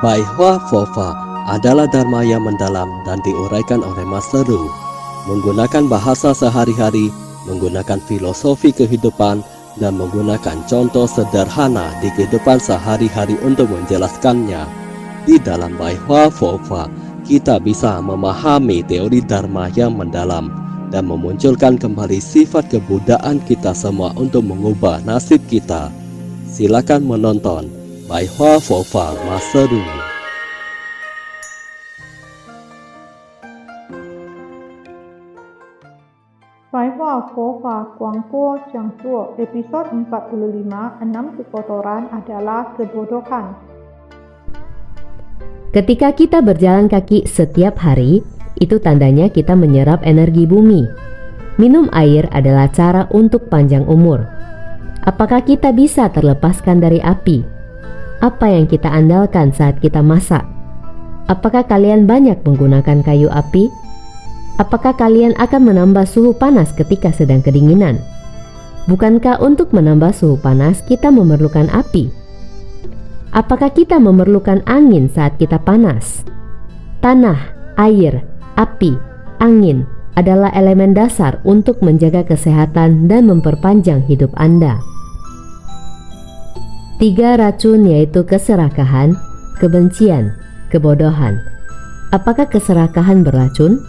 Bai Hua Fofa adalah dharma yang mendalam dan diuraikan oleh Master Ru. Menggunakan bahasa sehari-hari, menggunakan filosofi kehidupan, dan menggunakan contoh sederhana di kehidupan sehari-hari untuk menjelaskannya. Di dalam Bai Hua Fofa, kita bisa memahami teori dharma yang mendalam dan memunculkan kembali sifat kebudayaan kita semua untuk mengubah nasib kita. Silakan menonton Bai Hua Fofa Master Ru. Bai Hua Fofa Guangguo Jiangzuo episode 45 6 kekotoran adalah kebodohan. Ketika kita berjalan kaki setiap hari, itu tandanya kita menyerap energi bumi. Minum air adalah cara untuk panjang umur. Apakah kita bisa terlepaskan dari api? Apa yang kita andalkan saat kita masak? Apakah kalian banyak menggunakan kayu api? Apakah kalian akan menambah suhu panas ketika sedang kedinginan? Bukankah untuk menambah suhu panas kita memerlukan api? Apakah kita memerlukan angin saat kita panas? Tanah, air, api, angin adalah elemen dasar untuk menjaga kesehatan dan memperpanjang hidup Anda. 3 racun yaitu keserakahan, kebencian, kebodohan. Apakah keserakahan beracun?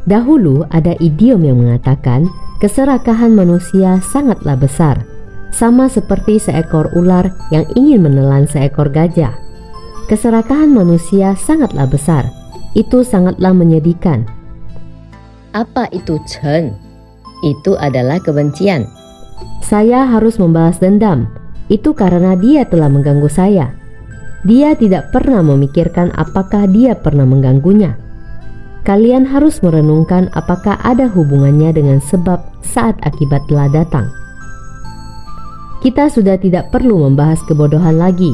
Dahulu ada idiom yang mengatakan keserakahan manusia sangatlah besar, sama seperti seekor ular yang ingin menelan seekor gajah. Keserakahan manusia sangatlah besar, itu sangatlah menyedihkan. Apa itu Chen? Itu adalah kebencian. Saya harus membalas dendam, itu karena dia telah mengganggu saya. Dia tidak pernah memikirkan apakah dia pernah mengganggunya. Kalian harus merenungkan apakah ada hubungannya dengan sebab saat akibat telah datang. Kita sudah tidak perlu membahas kebodohan lagi.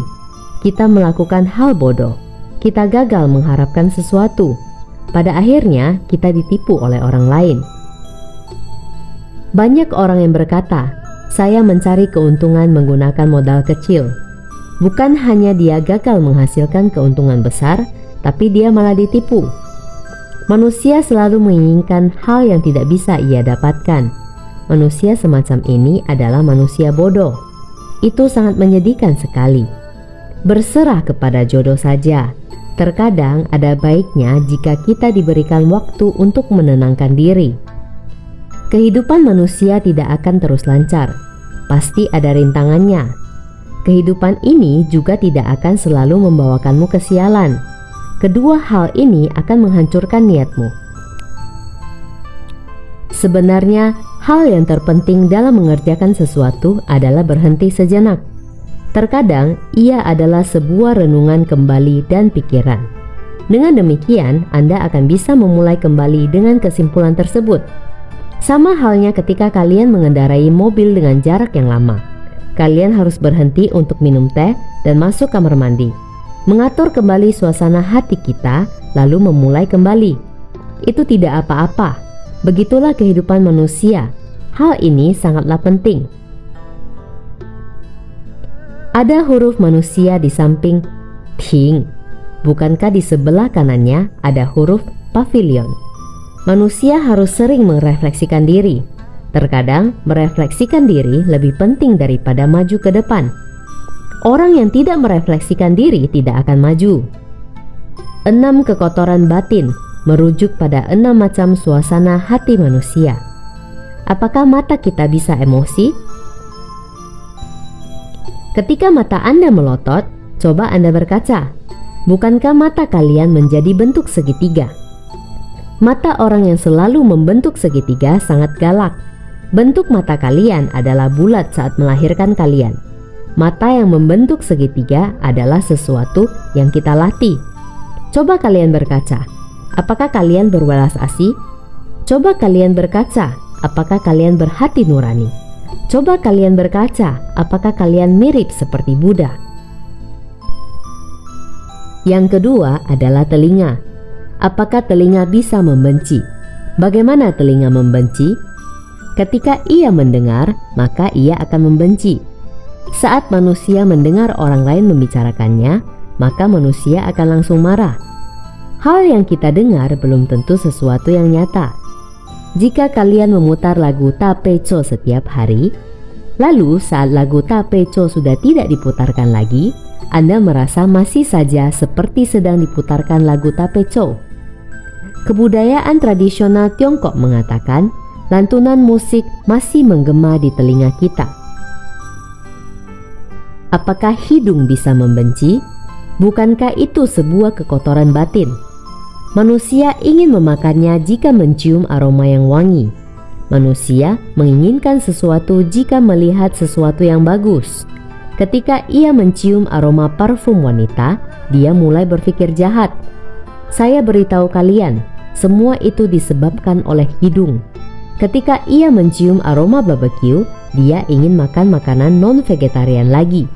Kita melakukan hal bodoh. Kita gagal mengharapkan sesuatu. Pada akhirnya kita ditipu oleh orang lain. Banyak orang yang berkata, saya mencari keuntungan menggunakan modal kecil. Bukan hanya dia gagal menghasilkan keuntungan besar, tapi dia malah ditipu. Manusia selalu menginginkan hal yang tidak bisa ia dapatkan. Manusia semacam ini adalah manusia bodoh. Itu sangat menyedihkan sekali. Berserah kepada jodoh saja. Terkadang ada baiknya jika kita diberikan waktu untuk menenangkan diri. Kehidupan manusia tidak akan terus lancar. Pasti ada rintangannya. Kehidupan ini juga tidak akan selalu membawakanmu kesialan. Kedua hal ini akan menghancurkan niatmu. Sebenarnya, hal yang terpenting dalam mengerjakan sesuatu adalah berhenti sejenak. Terkadang, ia adalah sebuah renungan kembali dan pikiran. Dengan demikian, Anda akan bisa memulai kembali dengan kesimpulan tersebut. Sama halnya ketika kalian mengendarai mobil dengan jarak yang lama. Kalian harus berhenti untuk minum teh dan masuk kamar mandi. Mengatur kembali suasana hati kita, lalu memulai kembali. Itu tidak apa-apa. Begitulah kehidupan manusia. Hal ini sangatlah penting. Ada huruf manusia di samping ting. Bukankah di sebelah kanannya ada huruf pavilion? Manusia harus sering merefleksikan diri. Terkadang merefleksikan diri lebih penting daripada maju ke depan. Orang yang tidak merefleksikan diri tidak akan maju. 6 kekotoran batin merujuk pada 6 macam suasana hati manusia. Apakah mata kita bisa emosi? Ketika mata Anda melotot, coba Anda berkaca. Bukankah mata kalian menjadi bentuk segitiga? Mata orang yang selalu membentuk segitiga sangat galak. Bentuk mata kalian adalah bulat saat melahirkan kalian. Mata yang membentuk segitiga adalah sesuatu yang kita latih. Coba kalian berkaca. Apakah kalian berwelas asih? Coba kalian berkaca. Apakah kalian berhati nurani? Coba kalian berkaca. Apakah kalian mirip seperti Buddha? Yang kedua adalah telinga. Apakah telinga bisa membenci? Bagaimana telinga membenci? Ketika ia mendengar, maka ia akan membenci. Saat manusia mendengar orang lain membicarakannya, maka manusia akan langsung marah. Hal yang kita dengar belum tentu sesuatu yang nyata. Jika kalian memutar lagu Tapeco setiap hari, lalu saat lagu Tapeco sudah tidak diputarkan lagi, Anda merasa masih saja seperti sedang diputarkan lagu Tapeco. Kebudayaan tradisional Tiongkok mengatakan lantunan musik masih menggema di telinga kita. Apakah hidung bisa membenci? Bukankah itu sebuah kekotoran batin? Manusia ingin memakannya jika mencium aroma yang wangi. Manusia menginginkan sesuatu jika melihat sesuatu yang bagus. Ketika ia mencium aroma parfum wanita, dia mulai berpikir jahat. Saya beritahu kalian, semua itu disebabkan oleh hidung. Ketika ia mencium aroma barbecue, dia ingin makan makanan non-vegetarian lagi.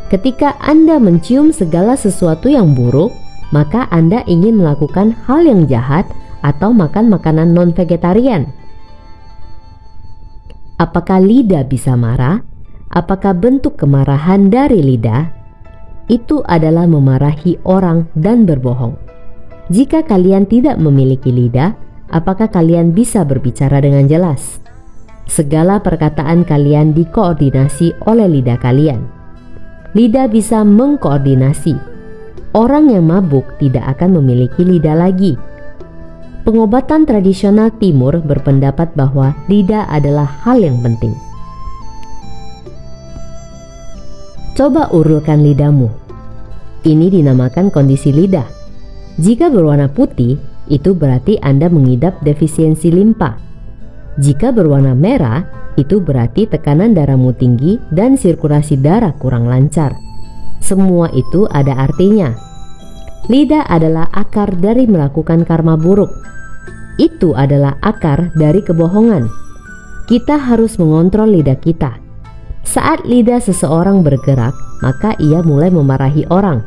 Ketika Anda mencium segala sesuatu yang buruk, maka Anda ingin melakukan hal yang jahat atau makan makanan non-vegetarian. Apakah lidah bisa marah? Apakah bentuk kemarahan dari lidah? Itu adalah memarahi orang dan berbohong. Jika kalian tidak memiliki lidah, apakah kalian bisa berbicara dengan jelas? Segala perkataan kalian dikoordinasi oleh lidah kalian. Lidah bisa mengkoordinasi. Orang yang mabuk tidak akan memiliki lidah lagi. Pengobatan tradisional Timur berpendapat bahwa lidah adalah hal yang penting. Coba urulkan lidahmu. Ini dinamakan kondisi lidah. Jika berwarna putih, itu berarti Anda mengidap defisiensi limpa. Jika berwarna merah, itu berarti tekanan darahmu tinggi dan sirkulasi darah kurang lancar. Semua itu ada artinya. Lidah adalah akar dari melakukan karma buruk. Itu adalah akar dari kebohongan. Kita harus mengontrol lidah kita. Saat lidah seseorang bergerak, maka ia mulai memarahi orang.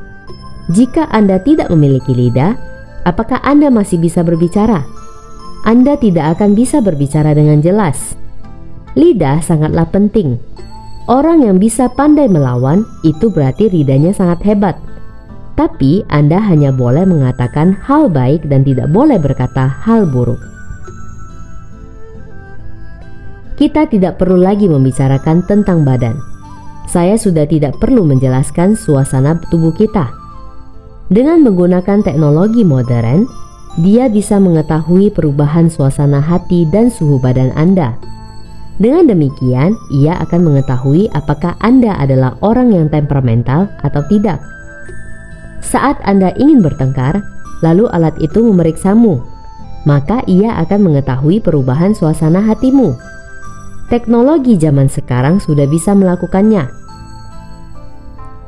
Jika Anda tidak memiliki lidah, apakah Anda masih bisa berbicara? Anda tidak akan bisa berbicara dengan jelas. Lidah sangatlah penting. Orang yang bisa pandai melawan itu berarti lidahnya sangat hebat. Tapi Anda hanya boleh mengatakan hal baik dan tidak boleh berkata hal buruk. Kita tidak perlu lagi membicarakan tentang badan. Saya sudah tidak perlu menjelaskan suasana tubuh kita. Dengan menggunakan teknologi modern, dia bisa mengetahui perubahan suasana hati dan suhu badan Anda. Dengan demikian, ia akan mengetahui apakah Anda adalah orang yang temperamental atau tidak. Saat Anda ingin bertengkar, lalu alat itu memeriksamu, maka ia akan mengetahui perubahan suasana hatimu. Teknologi zaman sekarang sudah bisa melakukannya.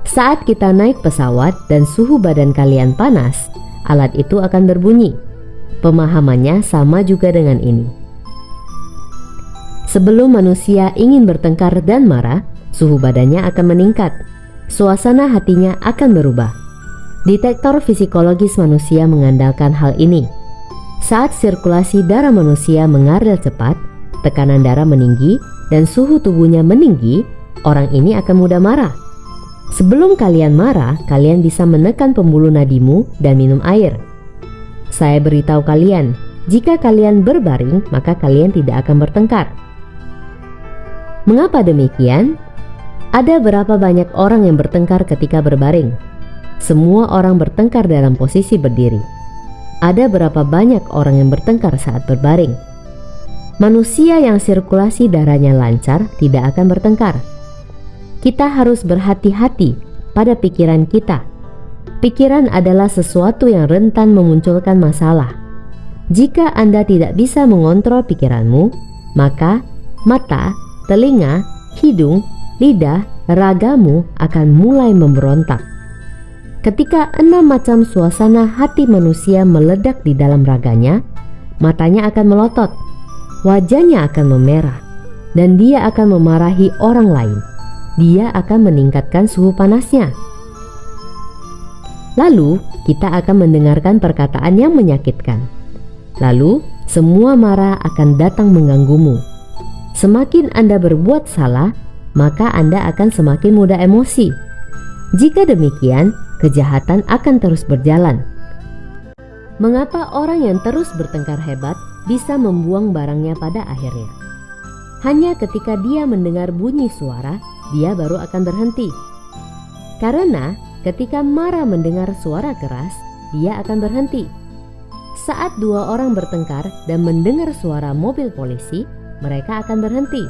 Saat kita naik pesawat dan suhu badan kalian panas, alat itu akan berbunyi. Pemahamannya sama juga dengan ini. Sebelum manusia ingin bertengkar dan marah, suhu badannya akan meningkat. Suasana hatinya akan berubah. Detektor psikologis manusia mengandalkan hal ini. Saat sirkulasi darah manusia mengalir cepat, tekanan darah meninggi, dan suhu tubuhnya meninggi, orang ini akan mudah marah. Sebelum kalian marah, kalian bisa menekan pembuluh nadimu dan minum air. Saya beritahu kalian, jika kalian berbaring, maka kalian tidak akan bertengkar. Mengapa demikian? Ada berapa banyak orang yang bertengkar ketika berbaring? Semua orang bertengkar dalam posisi berdiri. Ada berapa banyak orang yang bertengkar saat berbaring? Manusia yang sirkulasi darahnya lancar tidak akan bertengkar. Kita harus berhati-hati pada pikiran kita. Pikiran adalah sesuatu yang rentan memunculkan masalah. Jika Anda tidak bisa mengontrol pikiranmu, maka mata, telinga, hidung, lidah, ragamu akan mulai memberontak. Ketika 6 macam suasana hati manusia meledak di dalam raganya, matanya akan melotot, wajahnya akan memerah, dan dia akan memarahi orang lain. Dia akan meningkatkan suhu panasnya. Lalu kita akan mendengarkan perkataan yang menyakitkan. Lalu semua marah akan datang mengganggumu. Semakin Anda berbuat salah, maka Anda akan semakin mudah emosi. Jika demikian, kejahatan akan terus berjalan. Mengapa orang yang terus bertengkar hebat bisa membuang barangnya pada akhirnya? Hanya ketika dia mendengar bunyi suara, dia baru akan berhenti. Karena ketika marah mendengar suara keras, dia akan berhenti. Saat dua orang bertengkar dan mendengar suara mobil polisi, mereka akan berhenti.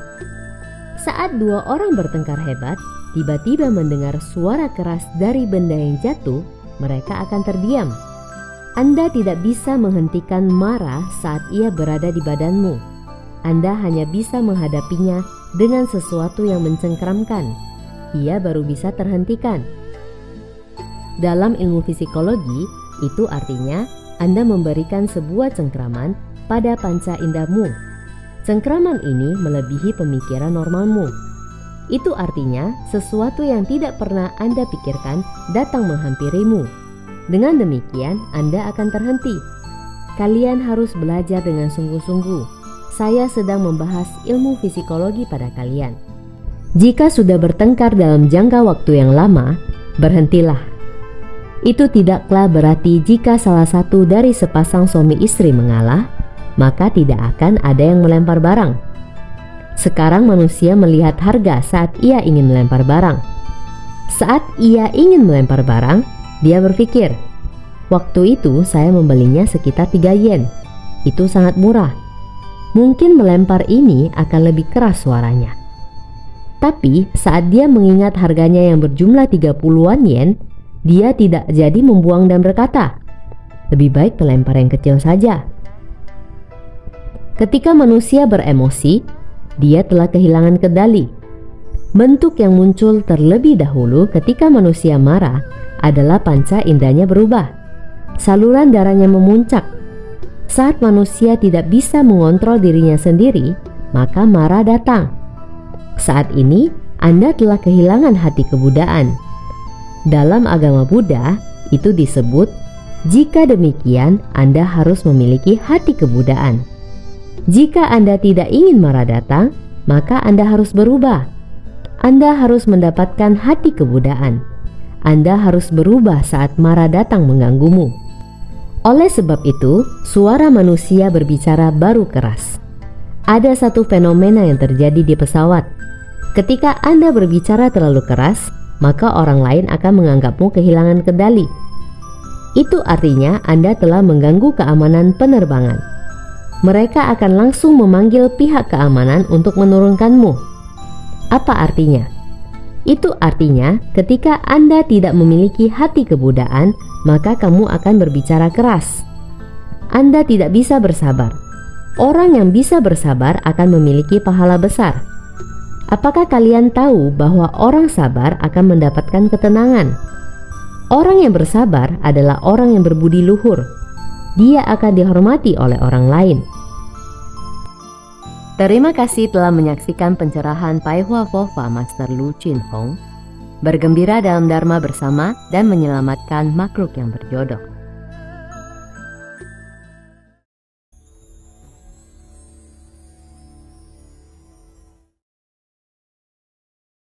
Saat dua orang bertengkar hebat, tiba-tiba mendengar suara keras dari benda yang jatuh, mereka akan terdiam. Anda tidak bisa menghentikan marah saat ia berada di badanmu. Anda hanya bisa menghadapinya dengan sesuatu yang mencengkeramkan. Ia baru bisa terhentikan. Dalam ilmu psikologi, itu artinya Anda memberikan sebuah cengkraman pada panca indahmu. Cengkraman ini melebihi pemikiran normalmu. Itu artinya sesuatu yang tidak pernah Anda pikirkan datang menghampirimu. Dengan demikian, Anda akan terhenti. Kalian harus belajar dengan sungguh-sungguh. Saya sedang membahas ilmu psikologi pada kalian. Jika sudah bertengkar dalam jangka waktu yang lama, berhentilah. Itu tidaklah berarti jika salah satu dari sepasang suami istri mengalah, maka tidak akan ada yang melempar barang. Sekarang manusia melihat harga saat ia ingin melempar barang. Saat ia ingin melempar barang, dia berpikir, waktu itu saya membelinya sekitar 3 yen. Itu sangat murah. Mungkin melempar ini akan lebih keras suaranya. Tapi saat dia mengingat harganya yang berjumlah 30-an yen, dia tidak jadi membuang dan berkata, lebih baik melempar yang kecil saja. Ketika manusia beremosi, dia telah kehilangan kendali. Bentuk yang muncul terlebih dahulu ketika manusia marah adalah panca indahnya berubah. Saluran darahnya memuncak. Saat manusia tidak bisa mengontrol dirinya sendiri, maka marah datang. Saat ini Anda telah kehilangan hati kebudaan. Dalam agama Buddha, itu disebut, jika demikian Anda harus memiliki hati kebudaan. Jika Anda tidak ingin marah datang, maka Anda harus berubah. Anda harus mendapatkan hati kebudaan. Anda harus berubah saat marah datang mengganggumu. Oleh sebab itu, suara manusia berbicara baru keras. Ada satu fenomena yang terjadi di pesawat. Ketika Anda berbicara terlalu keras, maka orang lain akan menganggapmu kehilangan kendali. Itu artinya Anda telah mengganggu keamanan penerbangan. Mereka akan langsung memanggil pihak keamanan untuk menurunkanmu. Apa artinya? Itu artinya ketika Anda tidak memiliki hati kebudaan, maka kamu akan berbicara keras. Anda tidak bisa bersabar. Orang yang bisa bersabar akan memiliki pahala besar. Apakah kalian tahu bahwa orang sabar akan mendapatkan ketenangan? Orang yang bersabar adalah orang yang berbudi luhur. Dia akan dihormati oleh orang lain. Terima kasih telah menyaksikan pencerahan Pai Hua Fofa Master Lu Chin Hong. Bergembira dalam Dharma bersama dan menyelamatkan makhluk yang berjodoh.